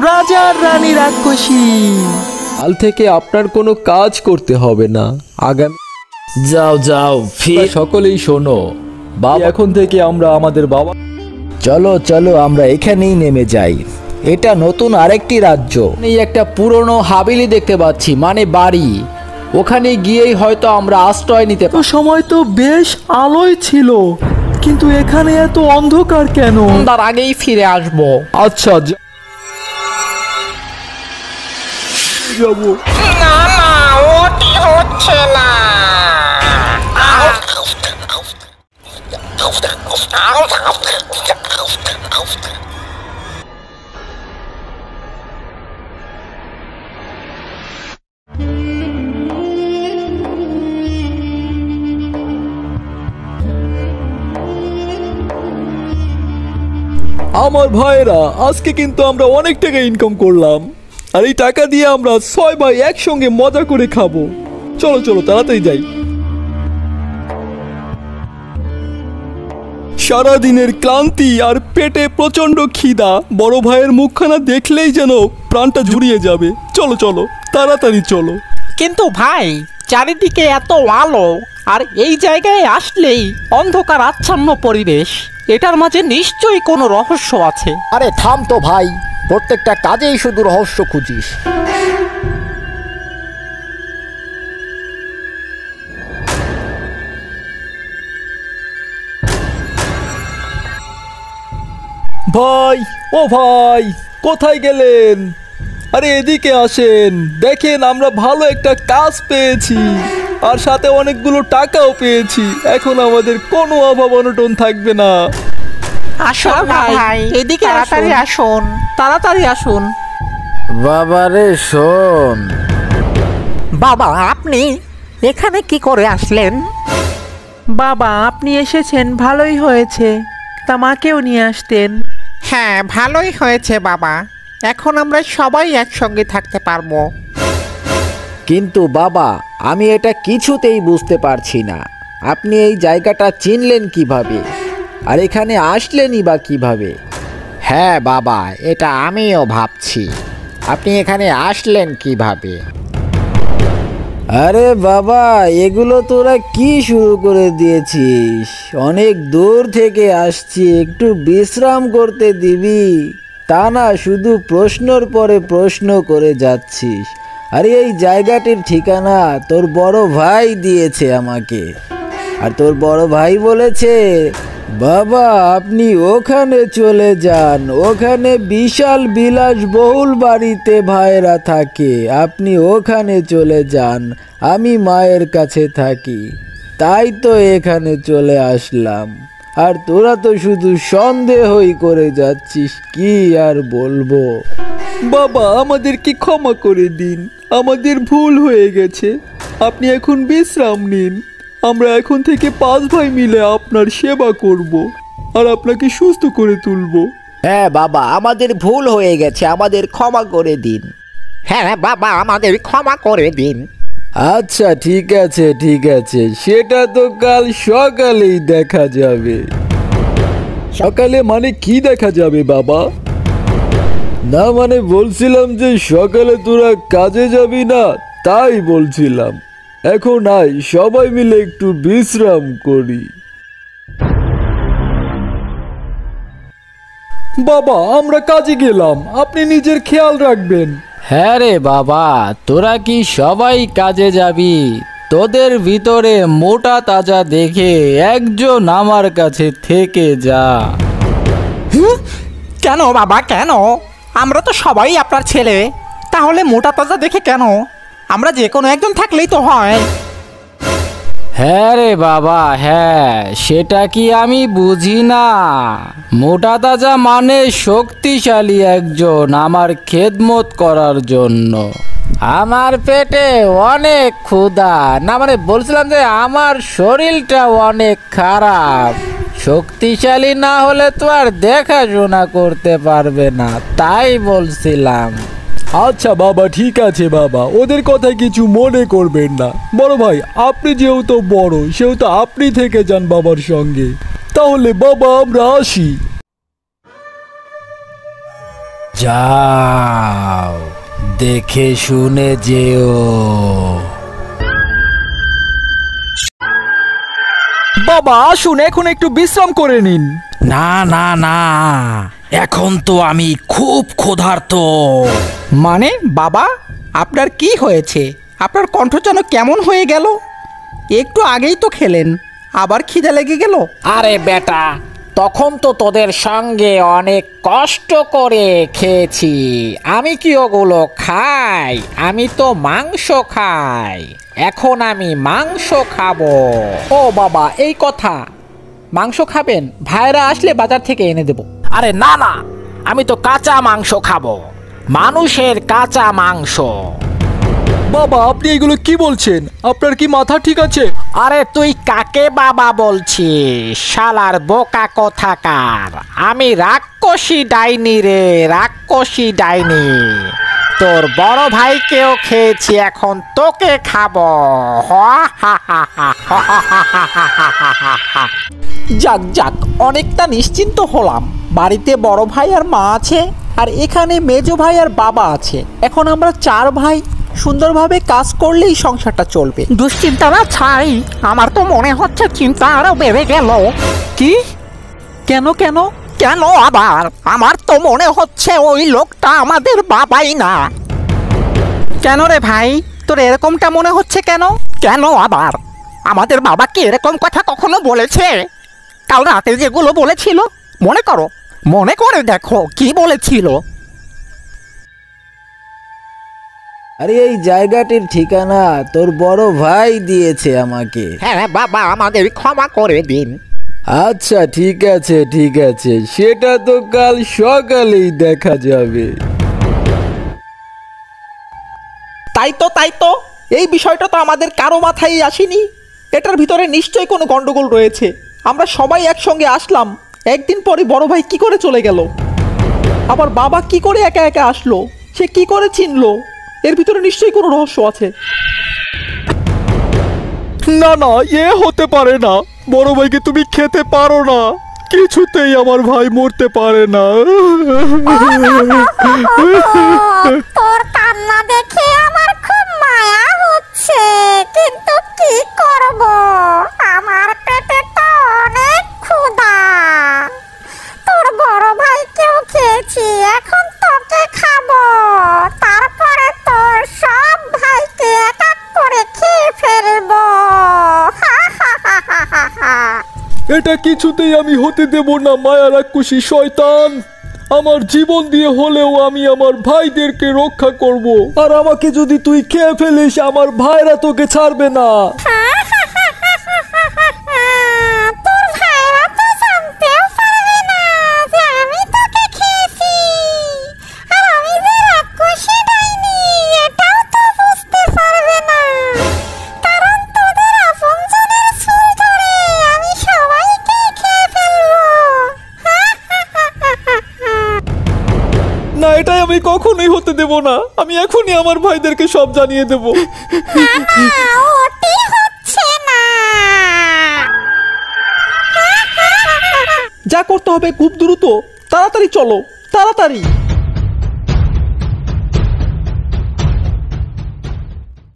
রাজার রানী রাক্ষসী। কাল থেকে আপনার কোনো কাজ করতে হবে না। আগামী যাও যাও ফির সকলেই শোনো, বাবা এখন থেকে আমরা আমাদের বাবা। চলো চলো আমরা এখানেই নেমে যাই। এটা নতুন আরেকটি রাজ্য। এই একটা পুরনো হাবিলি দেখতে পাচ্ছি, মানে বাড়ি। ওখানে গিয়েই হয়তো আমরা আশ্রয় নিতে তো সময় তো বেশ আলোয় ছিল, কিন্তু এখানে এত অন্ধকার কেন? তার আগেই ফিরে আসবো। আচ্ছা যাবো। না না, ওটি হচ্ছে না। আমার ভাইরা, আজকে কিন্তু আমরা অনেক টাকা ইনকাম করলাম, আর এই টাকা দিয়ে আমরা 6 ভাই একসঙ্গে মজা করে খাবো। চলো চলো তাড়াতাড়ি যাই। সারাদিনের ক্লান্তি আর পেটে প্রচন্ড খিদা, বড় ভাইয়ের মুখখানা দেখলেই যেন প্রাণটা জুড়িয়ে যাবে। চলো চলো তাড়াতাড়ি চলো। কিন্তু ভাই, চারিদিকে এত আলো, আর এই জায়গায় আসলেই অন্ধকার আচ্ছন্ন পরিবেশ। এটার মাঝে নিশ্চয়ই কোনো রহস্য আছে। আরে থাম তো ভাই, প্রত্যেকটা কাজেই শুধু রহস্য খুঁজিস। ভাই, ও ভাই, কোথায় গেলেন? আরে এদিকে আসেন, দেখেন আমরা ভালো একটা কাজ পেয়েছি, আর সাথে অনেকগুলো টাকাও পেয়েছি। এখন আমাদের কোনো অভাব অনটন থাকবে না। আসুন ভাই, এদিকে তাড়াতাড়ি আসুন, তাড়াতাড়ি আসুন। বাবারে শোন। বাবা, আপনি এখানে কি করে আসলেন? বাবা, আপনি এসেছেন ভালোই হয়েছে, তা মাকেও নিয়ে আসতেন। হ্যাঁ, ভালোই হয়েছে বাবা। এখন আমরা সবাই একসঙ্গে থাকতে পারবো। কিন্তু বাবা, আমি এটা কিছুতেই বুঝতে পারছি না। আপনি এই জায়গাটা চিনলেন কিভাবে, আর এখানে আসলেনই বা কিভাবে? হ্যাঁ বাবা, এটা আমিও ভাবছি, আপনি এখানে আসলেন কিভাবে? আরে বাবা, এগুলো তোরা কি শুরু করে দিয়েছিস? অনেক দূর থেকে আসছি, একটু বিশ্রাম করতে দিবি? তা না, শুধু প্রশ্নর পরে প্রশ্ন করে যাচ্ছিস। আরে এই জায়গাটির ঠিকানা তোর বড় ভাই দিয়েছে আমাকে, আর তোর বড় ভাই বলেছে, বাবা আপনি ওখানে চলে যান, ওখানে বিশাল বিলাসবহুল বাড়িতে ভাইরা থাকে, আপনি ওখানে চলে যান, আমি মায়ের কাছে থাকি। তাই তো এখানে চলে আসলাম, আর তোরা তো শুধু সন্দেহই করে যাচ্ছিস, কি আর বলবো। বাবা, আমাদেরকে ক্ষমা করে দিন, আমাদের ভুল হয়ে গেছে। আপনি এখন বিশ্রাম নিন। আমরা এখন থেকে 5 ভাই মিলে আপনার সেবা করব, আর আপনাকে সুস্থ করে তুলব। হ্যাঁ বাবা, আমাদের ভুল হয়ে গেছে, আমাদের ক্ষমা করে দিন। হ্যাঁ বাবা, আমাদের ক্ষমা করে দিন। আচ্ছা ঠিক আছে ঠিক আছে, সেটা তো কাল সকালেই দেখা যাবে। সকালে মানে কি দেখা যাবে বাবা? না মানে বলছিলাম যে সকালে তোরা কাজে যাবি না, তাই বলছিলাম। এখন আয়, সবাই মিলে একটু বিশ্রাম করি। বাবা, আমরা কাজে গেলাম, আপনি নিজের খেয়াল রাখবেন। হ্যাঁ রে বাবা, তোরা কি সবাই কাজে যাবি? তোদের ভিতরে মোটা তাজা দেখে একজন আমার কাছে থেকে যা। কেন বাবা, কেন? আমরা তো সবাই আপনার ছেলে, তাহলে মোটা তাজা দেখে কেন? আমরা যে কোনো একজন থাকলেই তো হয়। হ্যাঁ রে বাবা, হ্যাঁ, সেটা কি আমি বুঝি না? মোটা তাজা মানে শক্তিশালী একজন আমার খেদমত করার জন্য। আমার পেটে অনেক ক্ষুধা, না মানে বলছিলাম যে আমার শরীরটা অনেক খারাপ। শক্তিশালী না হলে তো আর দেখাশোনা করতে পারবে না, তাই বলছিলাম। আচ্ছা বাবা, ঠিক আছে বাবা, ওদের কথায় কিছু মনে করবেন না। বড় ভাই, আপনি যেহেতু বড়, সেহেতু আপনি থেকে যান বাবার সঙ্গে। তাহলে বাবা, আমরা আসি। যাও, দেখে শুনে যেও। বাবা আসুন, এখন একটু বিশ্রাম করে নিন। না না না, এখন তো আমি খুব ক্ষুধার্ত। মানে বাবা, আপনার কি হয়েছে? আপনার কণ্ঠ যেন কেমন হয়ে গেল? একটু আগেই তো খেলেন, আবার খিদে লেগে গেল? আরে বেটা, তখন তো তোদের সঙ্গে অনেক কষ্ট করে খেয়েছি। আমি কি ওগুলো খাই? আমি তো মাংস খাই। এখন আমি মাংস খাবো। ও বাবা, এই কথা। মাংস খাবেন? ভাইরা আসলে বাজার থেকে এনে দেব। আরে না না, আমি তো কাঁচা মাংস খাবো, মানুষের কাঁচা মাংস। বাবা আপনি এগুলো কি বলছেন? আপনার কি মাথা ঠিক আছে? আরে তুই কাকে বাবা বলছিস? শালার বোকা কোথাকার। আমি রাক্ষসী ডাইনি রে, রাক্ষসী ডাইনি। তোর বড় ভাইকেও খেয়েছি, এখন তোকে খাবো। যাক যাক, অনেকটা নিশ্চিন্ত হলাম। বাড়িতে বড় ভাই আর মা আছে, আর এখানে মেজো ভাই আর বাবা আছে। এখন আমরা 4 ভাই সুন্দরভাবে কাজ করলেই সংসারটা চলবে। দুশ্চিন্তাটা ছাই, আমার তো মনে হচ্ছে চিন্তা আরো বেড়ে গেল। কি? কেন কেন? কেন আবার? আমার তো মনে হচ্ছে ওই লোকটা আমাদের বাবাই না। কেন রে ভাই, তোর এরকমটা মনে হচ্ছে কেন? কেন আবার? আমাদের বাবা কি এরকম কথা কখনো বলেছে? কাল রাতে যেগুলো বলেছিল মনে করো, মনে করে দেখো কি বলেছিল। আরে এই জায়গাটির ঠিকানা তোর বড় ভাই দিয়েছে আমাকে। হ্যাঁ বাবা, আমাদের ক্ষমা করে দিন। আচ্ছা ঠিক আছে ঠিক আছে, সেটা তো কাল সকালেই দেখা যাবে। তাই তো, এই বিষয়টা তো আমাদের কারো মাথায় আসেনি। এটার ভিতরে নিশ্চয়ই কোনো গন্ডগোল রয়েছে। আমরা সবাই একসঙ্গে আসলাম, একদিন পরে বড় ভাই কি করে চলে গেল? আবার বাবা কি করে একা একা আসলো? সে কি করে চিনলো? এর ভিতরে নিশ্চয়ই কোনো রহস্য আছে। না না, এ হতে পারে না। বড় ভাইকে তুমি খেতে পারো না, কিছুতেই আমার ভাই মরতে পারে না। তোর কান্না দেখে আমার খুব মায়া হচ্ছে, কিন্তু কি করব? আমার পেটে তো অনেক ক্ষুধা। তোর বড় ভাইকেও খেয়েছি, এখন তোকে খাবো। তারপরে তোর সব ভাইকে এক এক করে খেয়ে ফেলবো। এটা কিছুতেই আমি হতে দেব না, মায়া রাক্ষসী শয়তান। আমার জীবন দিয়ে হলেও আমি আমার ভাইদেরকে রক্ষা করব। আর আমাকে যদি তুই খেয়ে ফেলিস, আমার ভাইরা তোকে ছাড়বে না। তোর ভাইরা তো জানতেও পারবে না যে আমি তোকে খেয়েছি। আর আমি যে রাক্ষসী ডাইনি, এটাও তো বুঝতে পারবে না। কারণ তোদের আপনজনের চুল ধরে আমি সবাইকে খেয়ে ফেলবো। না, এটাই আমি কখনোই হতে দেব না। আমি এখনই আমার ভাইদেরকে সব জানিয়ে দেব। না, ওটি হচ্ছে না। যা করতে হবে খুব দ্রুত, তাড়াতাড়ি চলো, তাড়াতাড়ি।